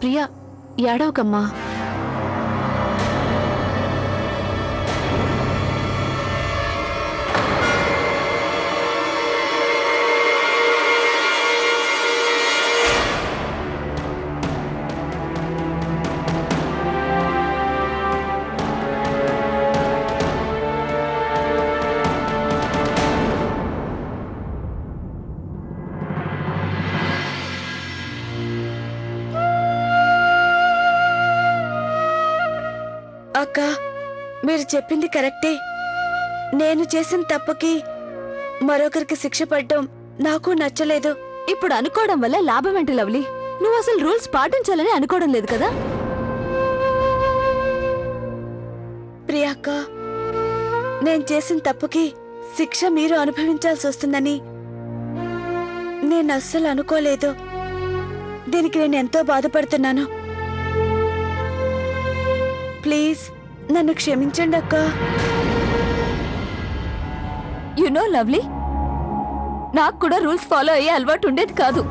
ప్రియా ఏడవకమ్మా. అక్క, మీరు చెప్పింది కరెక్టే. నేను చేసిన తప్పుకి మరొకరికి శిక్ష పడ్డం నాకు నచ్చలేదు. ఇప్పుడు అనుకోవడం వల్ల లాభం ఏంటి లవ్లీ? నువ్వు అసలు రూల్స్ పాటించాలని అనుకోవడం లేదు కదా. ప్రియాక్క, నేను చేసిన తప్పుకి శిక్ష మీరు అనుభవించాల్సి వస్తుందని నేను అస్సలు అనుకోలేదు. దీనికి నేను ఎంతో బాధపడుతున్నాను. ప్లీజ్ నన్ను క్షమించండి అక్క. యు నో లవ్లీ, నాకు కూడా రూల్స్ ఫాలో అయ్యే అలవాటు ఉండేది కాదు.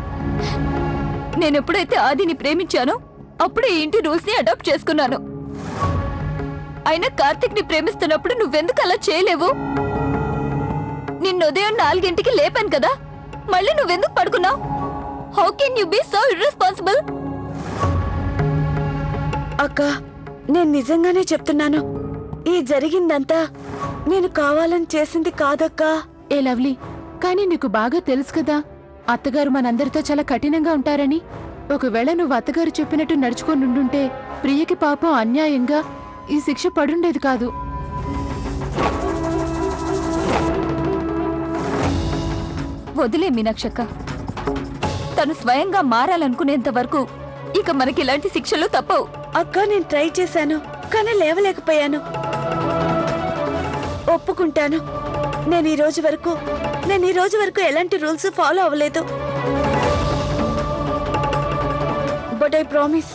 నేనెప్పుడైతే ఆదిని ప్రేమించానో అప్పుడే ఈ ఇంటి రూల్స్ ని అడాప్ట్ చేసుకున్నాను. అయినా కార్తిక్ ని ప్రేమిస్తున్నప్పుడు నువ్వెందుకు అలా చేయలేవు? నిన్న ఉదయం 4 గంటలకి లేపాను కదా, మళ్ళీ నువ్వెందుకు పడుకున్నావు? How can you be so irresponsible? అక్క, నేను నిజంగానే చెప్తున్నాను, ఈ జరిగిందంతా నేను కావాలని చేసింది కాదక్కా. ఏ లవ్లీ, కానీ నీకు బాగా తెలుసు కదా అత్తగారు మనందరితో చాలా కఠినంగా ఉంటారని. ఒకవేళ నువ్వు అత్తగారు చెప్పినట్టు నడుచుకొని ఉండుంటే ప్రియకి పాపం అన్యాయంగా ఈ శిక్ష పడుండేది కాదు. వదిలే మీనాక్షక్క, తను స్వయంగా మారాలనుకునేంత వరకు ఇక మనకి ఇలాంటి శిక్షలు తప్పవు. అక్క, నేను ట్రై చేశాను కానీ లేవలేకపోయాను. ఒప్పుకుంటాను, నేను ఈ రోజు వరకు ఎలాంటి రూల్స్ ఫాలో అవ్వలేదు. బట్ ఐ ప్రామిస్,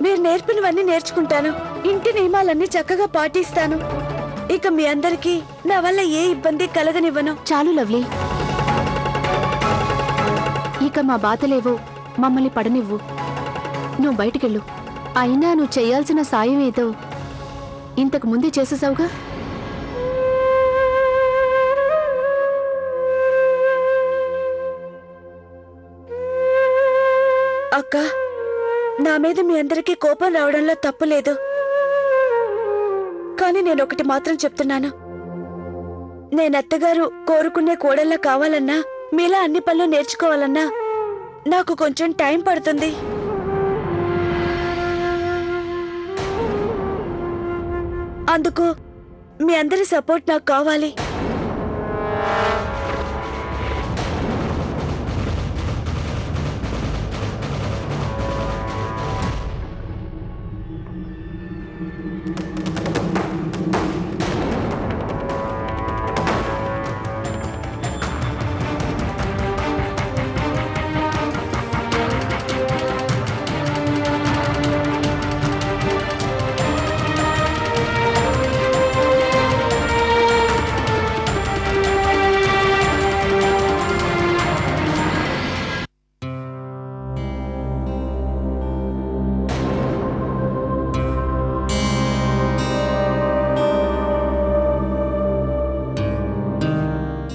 మీరు నేర్పినవన్నీ నేర్చుకుంటాను. ఇంటి నియమాలన్నీ చక్కగా పాటిస్తాను. ఇక మీ అందరికీ నా వల్ల ఏ ఇబ్బంది కలగనివ్వను. చాలు లవ్లీ, ఇక మా బాధలేవో మమ్మల్ని పడనివ్వు. నువ్వు బయటికెళ్ళు. అయినా నువ్వు చేయాల్సిన సాయం ఏదో ఇంతకు ముందే చేసేసావుగా. అక్క, నా మీద మీ అందరికీ కోపం రావడంలో తప్పు లేదు. కానీ నేను ఒకటి మాత్రం చెప్తున్నాను, నేను అత్తగారు కోరుకునే కోడల్లా కావాలన్నా, మీలా అన్ని పనులు నేర్చుకోవాలన్నా నాకు కొంచెం టైం పడుతుంది. అందుకు మీ అందరి సపోర్ట్ నాకు కావాలి.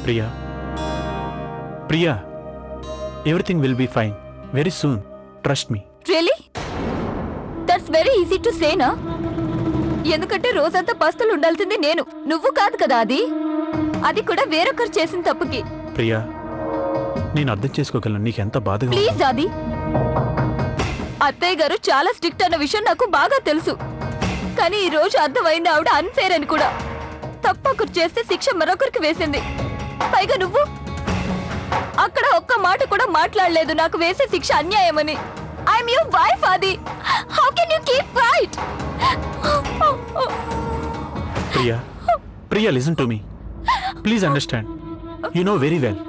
Priya, Priya, everything will be fine very soon. Trust me. Really? That's very easy to say, na? ఎందుకంటే రోజంతా పస్తులు ఉండాల్సింది నేను, నువ్వు కాదు కదా. అది కూడా వేరొకరు చేసిన తప్పుకి. ప్రియా, నేను అర్థం చేసుకోగలను నీకెంత బాధగా. ప్లీజ్ ఆది, అత్తయ్య గారు చాలా స్ట్రిక్ట్ అన్న విషయం నాకు బాగా తెలుసు. కానీ ఈ రోజు అర్థమైంది ఆవిడ అన్ఫేర్ అని కూడా. తప్పొకరు చేస్తే శిక్ష మరొకరికి వేసింది. పైగా నువ్వు అక్కడ ఒక్క మాట కూడా మాట్లాడలేదు నాకు వేసే శిక్ష అన్యాయమని. I'm your wife Aadi. How can you keep quiet? Priya, Priya, listen to me. Please understand. You know very well,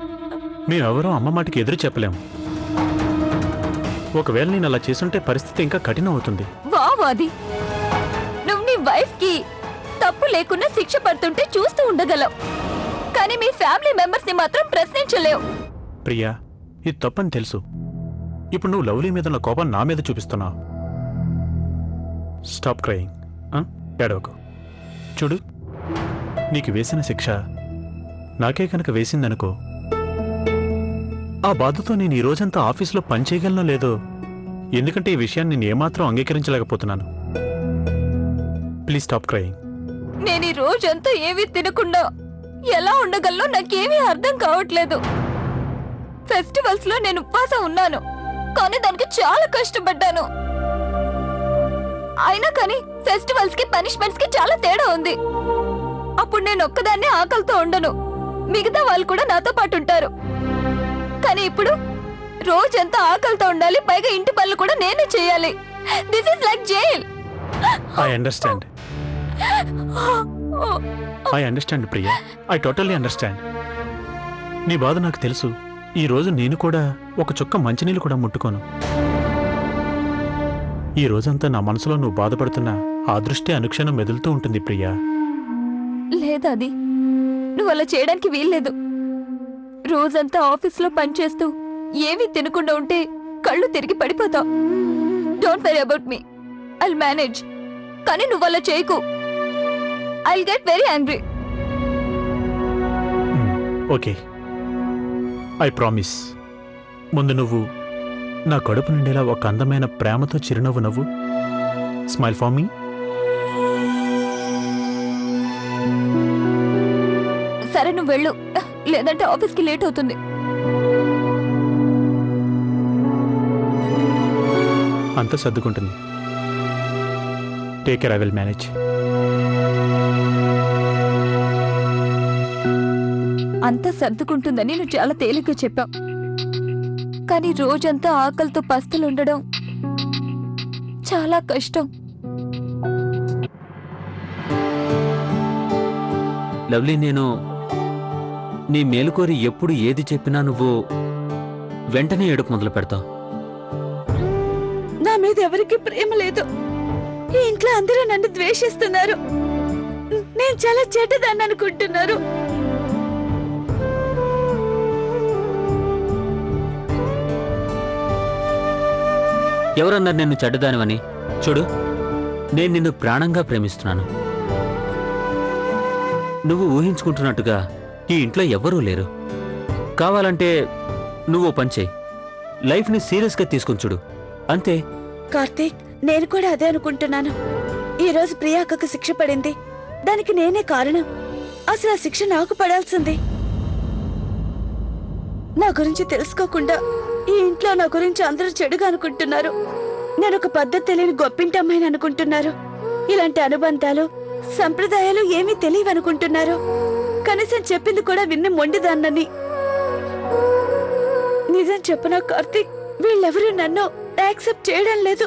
మేమెవరూ అమ్మ మాటకి ఎదురు చెప్పలేము. ఒకవేళ నేను అలా చేసుంటే పరిస్థితి ఇంకా కఠినం అవుతుంది. వావ్ ఆది, నువ్వు నీ వైఫ్ కి తప్పు లేకుండా శిక్ష పడుతుంటే చూస్తూ ఉండగలవు, కానీ మీ ఫ్యామిలీ మెంబర్స్ ని మాత్రం ప్రశ్నించలేవు. ప్రియా, ఇది తప్పని తెలుసు. ఇప్పుడు నువ్వు లవ్లీ మీద ఉన్న కోపం నా మీద చూపిస్తున్నావు. Stop crying. ఏడవకు. చూడు, నీకు వేసిన శిక్ష నాకే కనుక వేసిందనుకో, ఆ బాధతో నేను ఈ రోజంతా ఆఫీసులో పనిచేయగలనో లేదో, ఎందుకంటే ఈ విషయాన్ని నేను ఏమాత్రం అంగీకరించలేకపోతున్నాను. Please stop crying. నేను ఈ రోజంతా ఏమీ తినకుండా ఎలా ఉండగలనో నాకేమీ అర్థం కావట్లేదు. ఫెస్టివల్స్ లో నేను ఉపవాసం ఉన్నాను, కానీ దానికి చాలా కష్టపడ్డాను. అయినా కానీ ఫెస్టివల్స్ కి పనిష్మెంట్స్ కి చాలా తేడా ఉంది. అప్పుడు నేను ఒక్కదాన్నే ఆకలితో ఉండను, మిగతా వాళ్ళు కూడా నాతో పాటు ఉంటారు. కానీ ఇప్పుడు రోజంతా ఆకలితో ఉండాలి, పైగా ఇంటి పనులు కూడా నేనే చేయాలి. This is like jail. I understand. I understand Priya. I totally understand. నీ బాధ నాకు తెలుసు. ఈ రోజు నేను కూడా ఒక చుక్క మంచినీళ్ళు కూడా ముట్టుకోను. ఈ రోజంతా నా మనసులో నువ్వు బాధపడుతున్న ఆ దృష్టి అనుక్షణం మెదులుతూ ఉంటుంది ప్రియా. లేదా అది నువ్వు అలా చేయడానికి వీల్లేదు. రోజంతా ఆఫీస్లో పనిచేస్తూ ఏమీ తినకుండా ఉంటే కళ్ళు తిరిగి పడిపోతావు. Don't worry about me, I'll manage. కానీ నువ్వు అలా చేయకు, I'll get very angry. Okay, I promise. ముందు నువ్వు నా కడుపు నిండేలా ఒక అందమైన ప్రేమతో చిరునవ్వు నవ్వు. Smile for me. సరే నువ్వు వెళ్ళు, లేదంటే ఆఫీస్కి లేట్ అవుతుంది. అంతా సర్దుకుంటుంది. Take care, I will manage. అంతా సర్దుకుంటుందని నువ్వు చాలా తేలిగ్గా చెప్పావు, కానీ రోజంతా ఆకలితో పస్తులు ఉండడం చాలా కష్టం. లవ్లీ, నేను నీ మేలుకోరి ఎప్పుడు ఏది చెప్పినా నువ్వు వెంటనే ఏడుపు మొదలు పెడతావు. నా మీద ఎవరికి ప్రేమ లేదు. ఈ ఇంట్లో అందరూ నన్ను ద్వేషిస్తున్నారు. నేను చాలా చెడ్డదాన్ని అనుకుంటున్నారు. ఎవరన్నారు నిన్ను చెడ్డదానివని? చూడు, నేను నిన్ను ప్రాణంగా ప్రేమిస్తున్నాను. నువ్వు ఊహించుకుంటున్నట్టుగా ఈ ఇంట్లో ఎవ్వరూ లేరు. కావాలంటే నువ్వు పని చేయి, లైఫ్ని సీరియస్గా తీసుకుని చూడు, అంతే. కార్తీక్, నేను కూడా అదే అనుకుంటున్నాను. ఈ రోజు ప్రియాకకు శిక్ష పడింది, దానికి నేనే కారణం. అసలు ఆ శిక్ష నాకు పడాల్సింది. నా గురించి తెలుసుకోకుండా ఈ ఇంట్లో నా గురించి అందరూ చెడుగా అనుకుంటున్నారు. నేను ఒక పద్ధతి తెలియని గొప్పింటమ్మాయిని అనుకుంటున్నారు. ఇలాంటి అనుబంధాలు సంప్రదాయాలు ఏమీ తెలియవనుకుంటున్నారు. కనీసం చెప్పింది కూడా విన్న మొండిదాన్నని. నిజం చెప్పనా కార్తీక్, వీళ్ళెవరూ నన్ను యాక్సెప్ట్ చేయడం లేదు.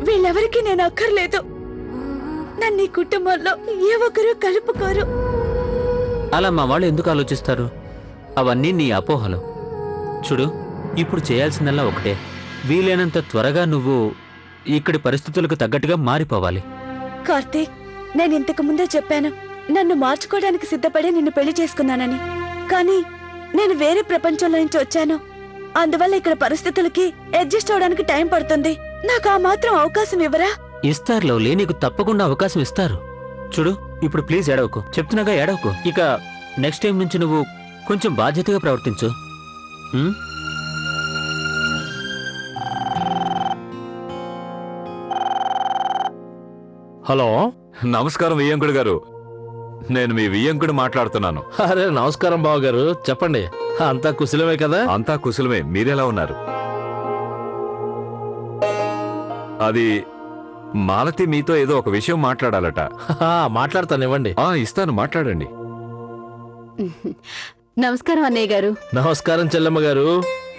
వీళ్ళెవరికి నేను అక్కర్లేదు. నన్ను ఈ కుటుంబంలో ఏ ఒక్కరూ కలుపుకోరు. అలా మా వాళ్ళు ఎందుకు ఆలోచిస్తారు? అవన్నీ నీ అపోహలు. చూడు, ఇప్పుడు చేయాల్సిందల్లా ఒకటే, వీలైనంత త్వరగా నువ్వు ఇక్కడి పరిస్థితులకు తగ్గట్టుగా మారిపోవాలి. కార్తీక్, నేను ఇంతకు ముందే చెప్పాను, నన్ను మార్చుకోవడానికి సిద్ధపడి నిన్ను పెళ్లి చేసుకున్నానని. కానీ నేను వేరే ప్రపంచంలో నుంచి వచ్చాను. అందువల్ల ఇక్కడ పరిస్థితులకి అడ్జస్ట్ అవడానికి టైం పడుతుంది. నాకు ఆ మాత్రం అవకాశం ఇవ్వరా? ఇస్తారు లవ్లీ, నీకు తప్పకుండా అవకాశం ఇస్తారు. చూడు, ఇప్పుడు ప్లీజ్ ఏడవకు, చెప్తున్నాగా ఏడవకు. ఇక నెక్స్ట్ టైం నుంచి నువ్వు కొంచెం బాధ్యతగా ప్రవర్తించు. హలో, నమస్కారం వియ్యంకుడు గారు. నేను మీ వియ్యంకుడు మాట్లాడుతున్నాను. అరే నమస్కారం బావగారు, చెప్పండి. అంతా కుశలమే కదా? అంతా కుశలమే. మీరెలా ఉన్నారు? అది మాలతి మీతో ఏదో ఒక విషయం మాట్లాడాలట. మాట్లాడతానివ్వండి. ఇస్తాను, మాట్లాడండి. నమస్కారం అన్నయ్య గారు. నమస్కారం చెల్లమ్మ గారు.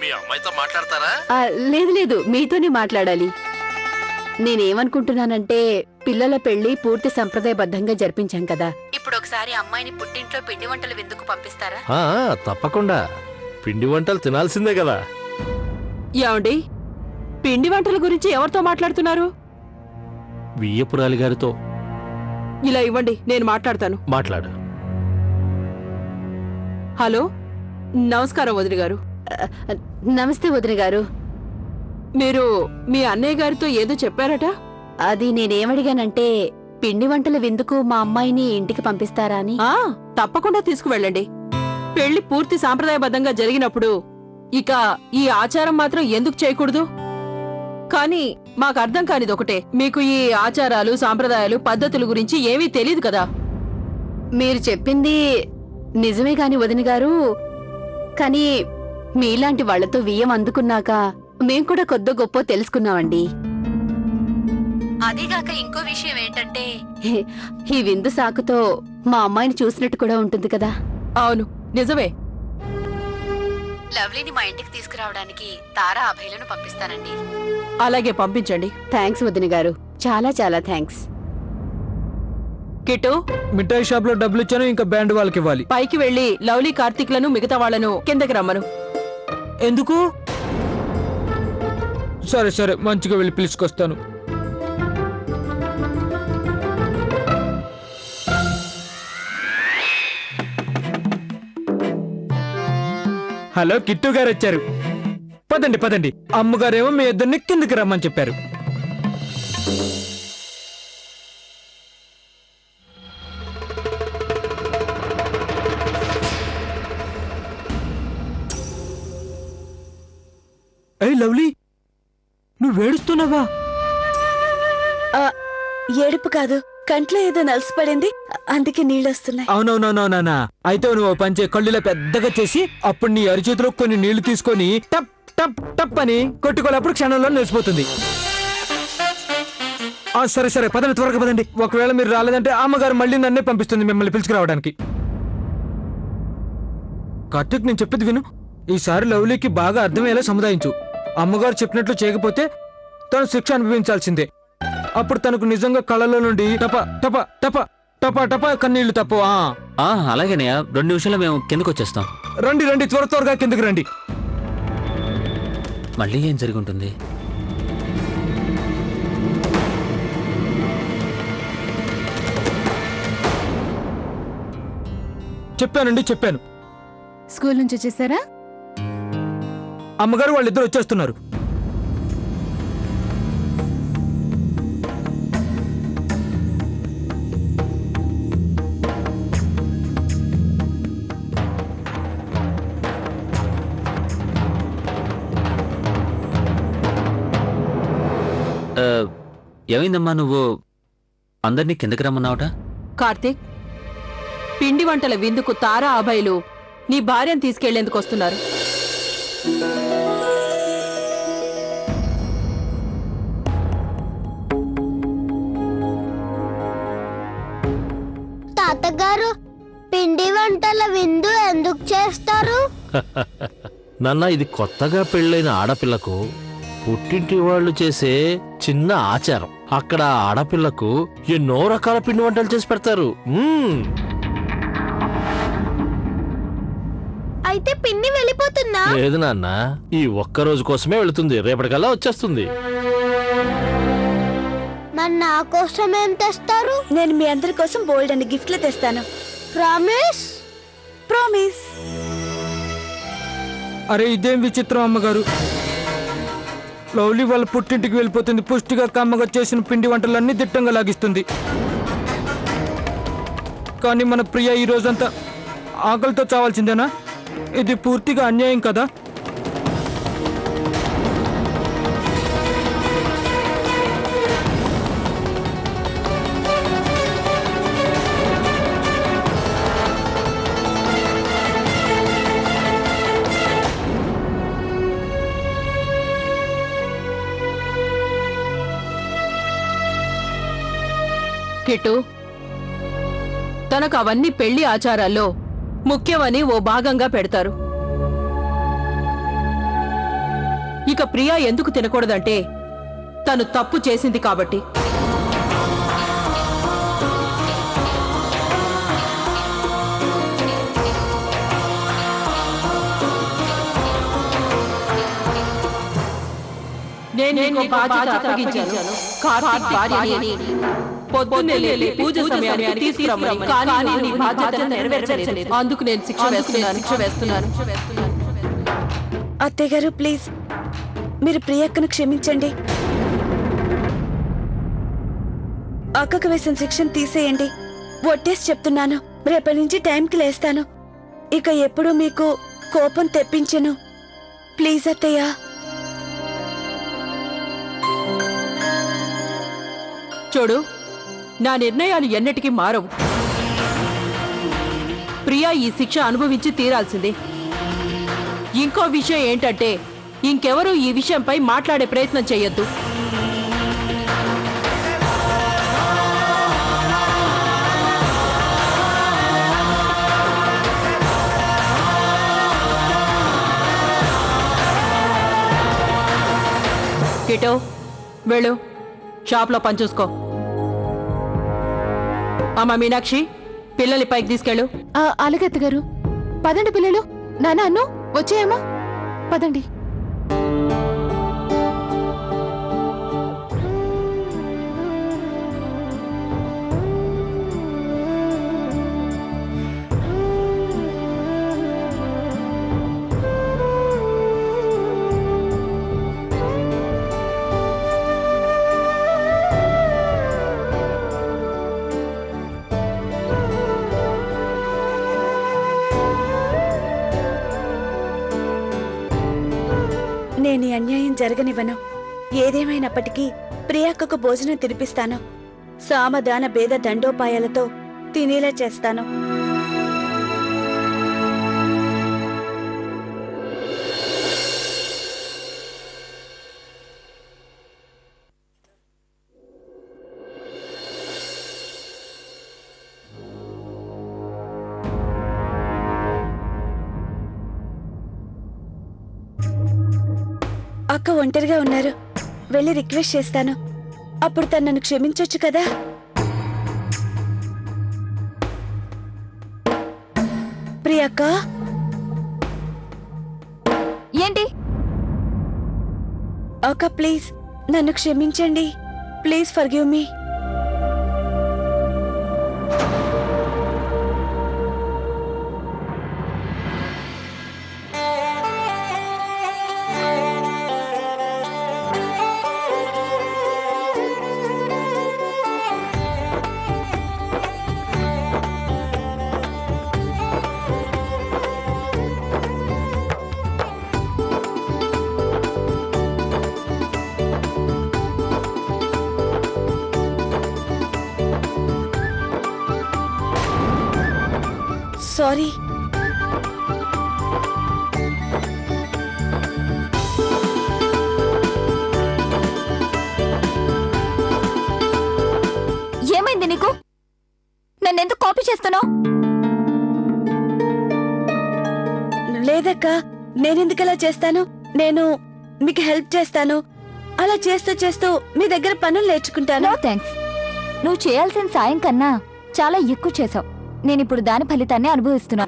మీ అమ్మాయితో మాట్లాడతారా? లేదు లేదు, మీతోనే మాట్లాడాలి. నేనేమనుకుంటున్నానంటే, పిల్లల పెళ్లి పూర్తి సంప్రదాయబద్ధంగా జరిపించాం కదా, ఇప్పుడు ఒకసారి అమ్మాయిని పుట్టింట్లో పిండి వంటలు విందుకు పంపిస్తారా? తప్పకుండా. పిండి వంటలు తినాల్సిందే కదా. ఏమండి, పిండి వంటల గురించి ఎవరితో మాట్లాడుతున్నారు? వియ్యపురాలి గారితో. ఇలా ఇవ్వండి, నేను మాట్లాడతాను. మాట్లాడు. హలో, నమస్కారం వదిన గారు. నమస్తే వదిన గారు. మీరు మీ అన్నయ్య గారితో ఏదో చెప్పారట? అది నేనేమడిగానంటే పిండి వంటల విందుకు మా అమ్మాయిని ఇంటికి పంపిస్తారా అని. తప్పకుండా తీసుకువెళ్ళండి. పెళ్లి పూర్తి సాంప్రదాయబద్ధంగా జరిగినప్పుడు ఇక ఈ ఆచారం మాత్రం ఎందుకు చేయకూడదు? కానీ మాకు అర్థం కానిది ఒకటే, మీకు ఈ ఆచారాలు సాంప్రదాయాలు పద్ధతుల గురించి ఏమీ తెలియదు కదా. మీరు చెప్పింది నిజమే గాని వదిన గారు, కానీ మీలాంటి వాళ్లతో వియ్యం అందుకున్నాక మేం కూడా కొద్ది గొప్ప తెలుసుకున్నామండి. అదేగాక ఇంకో విషయం ఏంటంటే ఈ విందు సాకుతో మా అమ్మాయిని చూసినట్టు కూడా ఉంటుంది కదా. అవును, నిజమే. లవ్లీని మా ఇంటికి తీసుకురావడానికి తారా అభయలను పంపిస్తానండి. అలాగే పంపించండి. థ్యాంక్స్ వదిన గారు, చాలా చాలా థ్యాంక్స్. కిట్టు, మిఠాయి షాప్ లో డబ్బులు ఇచ్చాను, ఇంకా బ్యాండ్ వాళ్ళకి ఇవ్వాలి. పైకి వెళ్లి లవ్లీ కార్తీక్లను మిగతా వాళ్లను కిందకి రమ్మను. ఎందుకు? సరే సరే, మంచిగా వెళ్ళి పిలుచుకొస్తాను. హలో, కిట్టు గారు వచ్చారు. పదండి పదండి. అమ్మగారేమో మీ ఇద్దరిని కిందకి రమ్మని చెప్పారు. ఏయ్ లవ్లీ, నువ్వు ఏడుస్తున్నావా? ఏడుపు కాదు, కంట్లో ఏదో నలిసిపడింది, అందుకే నీళ్ళొస్తున్నాయి. అవునవునవునవునా. అయితే నువ్వు పంచే కళ్ళులా పెద్దగా చేసి అప్పుడు నీ అరిచేతిలో కొన్ని నీళ్లు తీసుకొని టప్ టప్ టప్ అని కొట్టుకోలేప్పుడు క్షణంలో నిలిచిపోతుంది. సరే సరే, పదండి, త్వరగా పదండి. ఒకవేళ మీరు రాలేదంటే అమ్మగారు మళ్ళీ నన్నే పంపిస్తుంది మిమ్మల్ని పిలుచుకురావడానికి. కార్తీక్, నేను చెప్పేది విను. ఈసారి లవ్లీకి బాగా అర్థమయ్యేలా సముదాయించు. అమ్మగారు చెప్పినట్లు చేయకపోతే తను శిక్ష అనుభవించాల్సిందే. అప్పుడు తనకు నిజంగా కళ్ళలో నుండి టప టప టప టప టప కన్నీళ్లు తప్పు. అలాగేనయ్యా, 2 నిమిషాల్లో మేము కిందకు వచ్చేస్తాం. రండి రండి, త్వరగా కిందకి రండి. మళ్ళీ ఏం జరిగి ఉంటుంది? చెప్పానండి, చెప్పాను. స్కూల్ నుంచి వచ్చేసారా? అమ్మగారు వాళ్ళిద్దరు వచ్చేస్తున్నారు. ఏమైందమ్మా, నువ్వు అందరినీ కిందకి రమ్మన్నావట? కార్తీక్, పిండి వంటల విందుకు తారా అభయలు నీ భార్యను తీసుకెళ్లేందుకు వస్తున్నారు. తాతగారు, పిండి వంటల విందు ఎందుకు చేస్తారు? నాన్న, ఇది కొత్తగా పెళ్ళైన ఆడపిల్లకు పుట్టింటి వాళ్ళు చేసే చిన్న ఆచారం. అక్కడ ఆడపిల్లకు ఎన్నో రకాల పిండి వంటలు చేసి పెడతారు. అయితే పిన్ని వెళ్ళిపోతున్నా? లేదు నాన్న, ఈ ఒక్కరోజు కోసమే వెళుతుంది, రేపటికల్లా వచ్చేస్తుంది. మరి నా కోసం ఏం తెస్తారు? నేను మీ అందరి కోసం బోల్డ్ అని గిఫ్ట్లు తెస్తాను. ప్రామిస్? ప్రామిస్. అరే, ఇదేం విచిత్రం అమ్మగారు. లవ్లీ వాళ్ళ పుట్టింటికి వెళ్ళిపోతుంది, పుష్టిగా కమ్మగా చేసిన పిండి వంటలన్నీ దిట్టంగా లాగిస్తుంది. కానీ మన ప్రియ ఈ రోజంతా ఆకలితో చావాల్సిందేనా? ఇది పూర్తిగా అన్యాయం కదా. కిట్టు, తనకు అవన్నీ పెళ్లి ఆచారాల్లో ముఖ్యమని ఓ భాగంగా పెడతారు. ఇక ప్రియా ఎందుకు తినకూడదంటే తను తప్పు చేసింది కాబట్టి. నేను నీకు బాధ్యత అప్పగించాను. కార్తీక్ భార్యని పొద్దున్నే లేచి పూజ సమయానికి తీసుకురమ్మని, కానీ నీ బాధ్యతను నెరవేర్చలేదు. అందుకు నేను శిక్ష వేస్తున్నాను. అత్తయ్య గారు, ప్లీజ్ మీరు ప్రియక్కను క్షమించండి. అక్కకు వేసిన శిక్షను తీసేయండి. ఒట్టేసి చెప్తున్నాను, రేపటి నుంచి టైంకి లేస్తాను. ఇక ఎప్పుడూ మీకు కోపం తెప్పించను. ప్లీజ్ అత్తయ్య. చూడు, నా నిర్ణయాలు ఎన్నటికీ మారవు. ప్రియా ఈ శిక్ష అనుభవించి తీరాల్సిందే. ఇంకో విషయం ఏంటంటే, ఇంకెవరూ ఈ విషయంపై మాట్లాడే ప్రయత్నం చేయొద్దు. కిటో, వెళ్ళు, షాప్లో పని చూసుకో. అమ్మ మీనాక్షి, పిల్లల్ని పైకి తీసుకెళ్ళు. అలాగే అత్తగారు. పదండి పిల్లలు. నాన్న అన్ను వచ్చేయమ్మా, పదండి. నేను ఈ అన్యాయం జరగనివ్వను. ఏదేమైనప్పటికీ ప్రియాక్కకు భోజనం తినిపిస్తాను. సామదాన భేద దండోపాయాలతో తినేలా చేస్తాను. అక్క ఒంటరిగా ఉన్నారు, వెళ్ళి రిక్వెస్ట్ చేస్తాను. అప్పుడు తను నన్ను క్షమించొచ్చు కదా. ప్రియక్క, ఏంటి? అక్క ప్లీజ్ నన్ను క్షమించండి. Please forgive me. సారీ. ఏమైంది నీకు? నన్నెందుకు కాపీ చేస్తున్నావు? లేదక్క, నేనెందుకలా చేస్తాను? నేను మీకు హెల్ప్ చేస్తాను. అలా చేస్తూ చేస్తూ మీ దగ్గర పనులు నేర్చుకుంటాను. No thanks. నువ్వు చేయాల్సిన సాయం కన్నా చాలా ఎక్కువ చేసావు. నేనిప్పుడు దాని ఫలితాన్ని అనుభవిస్తున్నా.